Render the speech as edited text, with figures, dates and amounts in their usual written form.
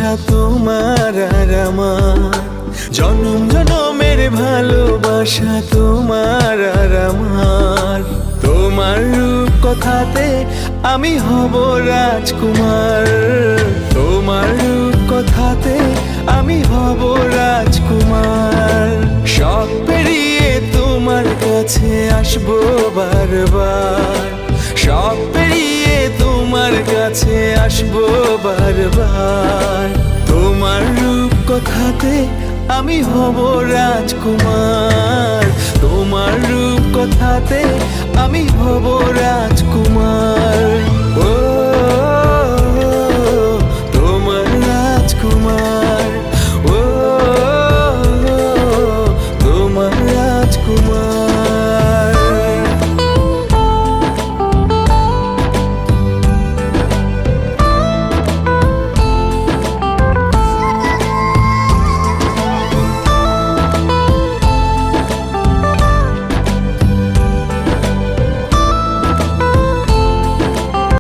ভালোবাসা তোমার আর আমার, জনম জনমের ভালোবাসা তোমার আর আমার। তোমার রূপ কথাতে আমি হব রাজকুমার, তোমার রূপ কথাতে আমি হব রাজকুমার। সব পেরিয়ে তোমার কাছে আসবো বারবার, সব পেরিয়ে তোমার কাছে আসবো বারবার। তোমার রূপ কথাতে আমি হব রাজকুমার, তোমার রূপ কথাতে আমি হব রাজকুমার। ও